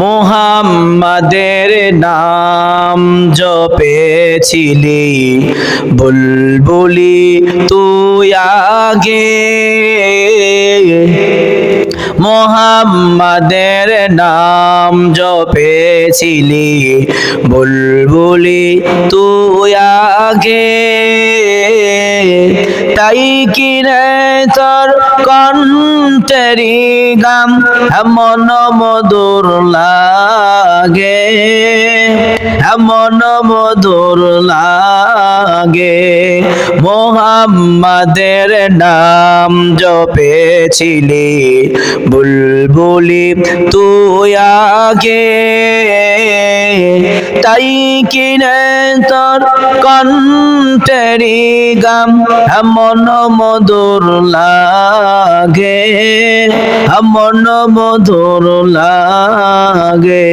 মুহাম্মাদের নাম জপেছিলি বুলবুলি তুই আগে, মুহাম্মাদের নাম জপেছিলি বুলবুলি তুই আগে, তাই কিনে তোর কণ্ঠেরি গাম এমন মধুর লাগে, এমন মধুর লাগে। মুহাম্মাদের নাম জপেছিলি বুলবুলি তুই আগে, তাই কিনে তোর কণ্ঠেরি গাম এমন মধুর লাগে, এমন মধুর লাগে।